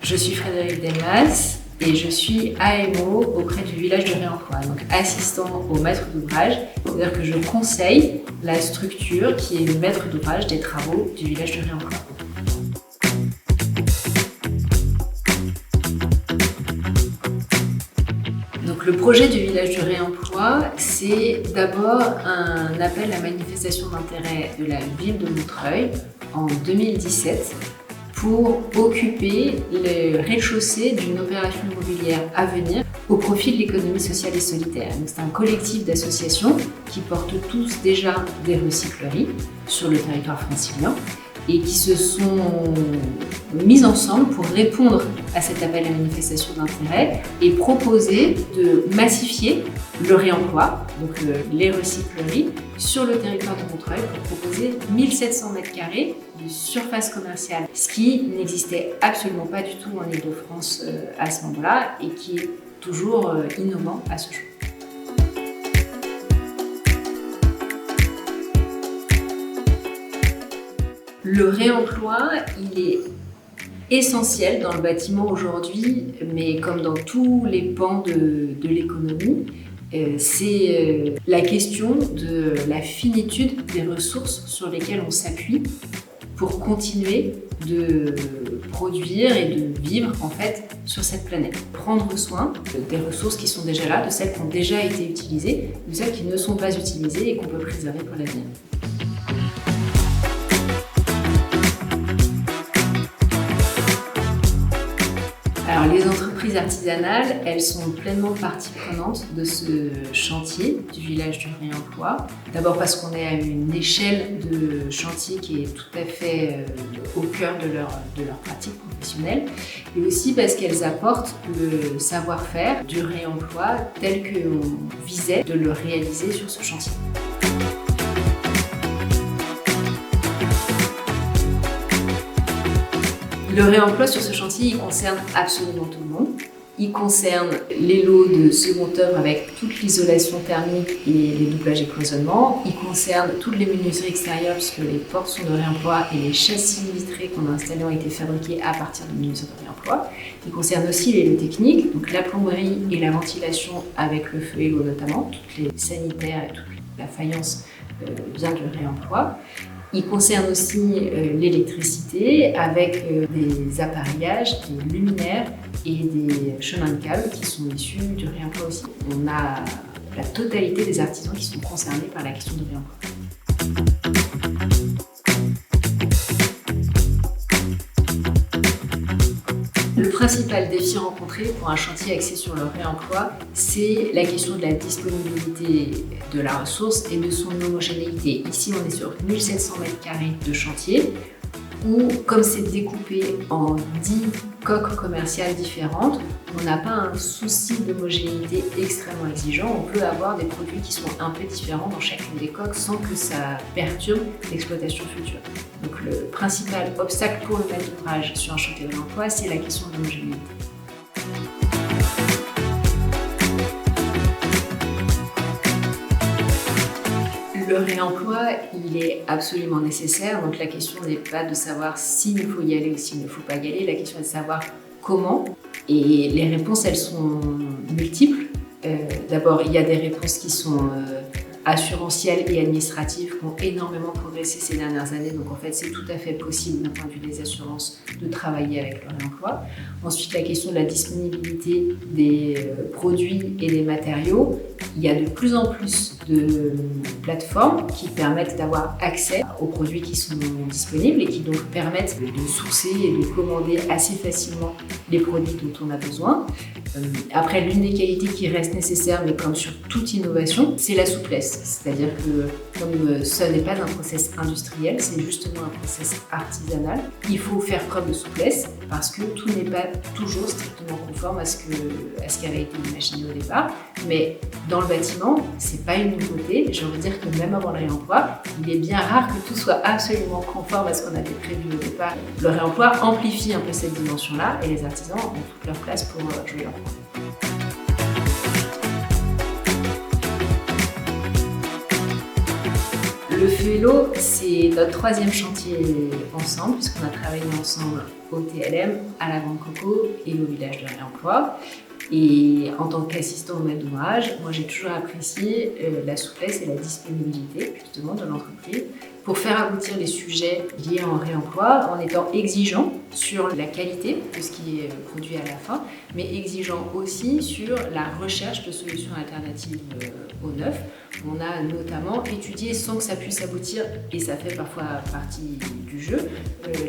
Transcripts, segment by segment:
Je suis Frédéric Delmas et je suis AMO auprès du village de réemploi, donc assistant au maître d'ouvrage, c'est-à-dire que je conseille la structure qui est le maître d'ouvrage des travaux du village de réemploi. Donc le projet du village du réemploi, c'est d'abord un appel à manifestation d'intérêt de la ville de Montreuil en 2017 pour occuper le rez-de-chaussée d'une opération immobilière à venir au profit de l'économie sociale et solidaire. Donc, c'est un collectif d'associations qui portent tous déjà des recycleries sur le territoire francilien et qui se sont mis ensemble pour répondre à cet appel à manifestation d'intérêt et proposer de massifier le réemploi, donc les recycleries, sur le territoire de Montreuil pour proposer 1700 m² de surface commerciale, ce qui n'existait absolument pas du tout en Île-de-France à ce moment-là et qui est toujours innovant à ce jour. Le réemploi, il est essentiel dans le bâtiment aujourd'hui, mais comme dans tous les pans de l'économie, c'est la question de la finitude des ressources sur lesquelles on s'appuie pour continuer de produire et de vivre en fait sur cette planète. Prendre soin des ressources qui sont déjà là, de celles qui ont déjà été utilisées, de celles qui ne sont pas utilisées et qu'on peut préserver pour l'avenir. Alors, les entreprises artisanales, elles sont pleinement partie prenante de ce chantier du village du réemploi. D'abord parce qu'on est à une échelle de chantier qui est tout à fait au cœur de leur pratique professionnelle, et aussi parce qu'elles apportent le savoir-faire du réemploi tel qu'on visait de le réaliser sur ce chantier. Le réemploi sur ce chantier, il concerne absolument tout le monde. Il concerne les lots de seconde œuvre avec toute l'isolation thermique et les doublages et cloisonnements. Il concerne toutes les menuiseries extérieures puisque les portes sont de réemploi et les châssis vitrés qu'on a installés ont été fabriqués à partir de menuiseries de réemploi. Il concerne aussi les lots techniques, donc la plomberie et la ventilation avec le feu et l'eau notamment. Toutes les sanitaires et toute la faïence vient du réemploi. Il concerne aussi l'électricité avec des appareillages, des luminaires et des chemins de câbles qui sont issus du réemploi aussi. On a la totalité des artisans qui sont concernés par la question du réemploi. Le principal défi rencontré pour un chantier axé sur le réemploi, c'est la question de la disponibilité de la ressource et de son homogénéité. Ici, on est sur 1700 m² de chantier où, comme c'est découpé en 10 coques commerciales différentes, on n'a pas un souci d'homogénéité extrêmement exigeant. On peut avoir des produits qui sont un peu différents dans chacune des coques sans que ça perturbe l'exploitation future. Donc le principal obstacle pour le maître d'ouvrage sur un chantier de réemploi, c'est la question de l'homogénéité. Le réemploi, il est absolument nécessaire, donc la question n'est pas de savoir s'il faut y aller ou s'il ne faut pas y aller, la question est de savoir comment, et les réponses, elles sont multiples. D'abord, il y a des réponses qui sont assurantielles et administratives qui ont énormément progressé ces dernières années, donc en fait c'est tout à fait possible d'un point de vue des assurances de travailler avec le réemploi. Ensuite, la question de la disponibilité des produits et des matériaux. Il y a de plus en plus de plateformes qui permettent d'avoir accès aux produits qui sont disponibles et qui donc permettent de sourcer et de commander assez facilement les produits dont on a besoin. Après, l'une des qualités qui reste nécessaire, mais comme sur toute innovation, c'est la souplesse. C'est-à-dire que comme ce n'est pas un process industriel, c'est justement un process artisanal, il faut faire preuve de souplesse parce que tout n'est pas toujours strictement conforme à ce qui avait été imaginé au départ. Mais dans le bâtiment, c'est pas une nouveauté. J'ai envie de dire que même avant le réemploi, il est bien rare que tout soit absolument conforme à ce qu'on avait prévu au départ. Le réemploi amplifie un peu cette dimension-là et les artisans ont toute leur place pour jouer leur rôle. Le Feu et l'eau, c'est notre troisième chantier ensemble, puisqu'on a travaillé ensemble au TLM, à la Grande Coco et au village de réemploi. Et en tant qu'assistant au maître d'ouvrage, moi j'ai toujours apprécié la souplesse et la disponibilité justement de l'entreprise pour faire aboutir les sujets liés en réemploi en étant exigeant sur la qualité de ce qui est produit à la fin, mais exigeant aussi sur la recherche de solutions alternatives au neuf. On a notamment étudié sans que ça puisse aboutir, et ça fait parfois partie du jeu,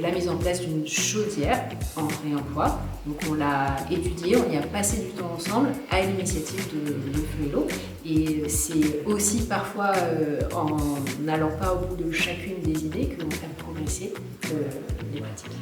la mise en place d'une chaudière en réemploi. Donc on l'a étudié, on y a passé du temps ensemble à l'initiative de Feu et l'eau. Et c'est aussi parfois en n'allant pas au bout de chacune des idées que l'on fait progresser les pratiques.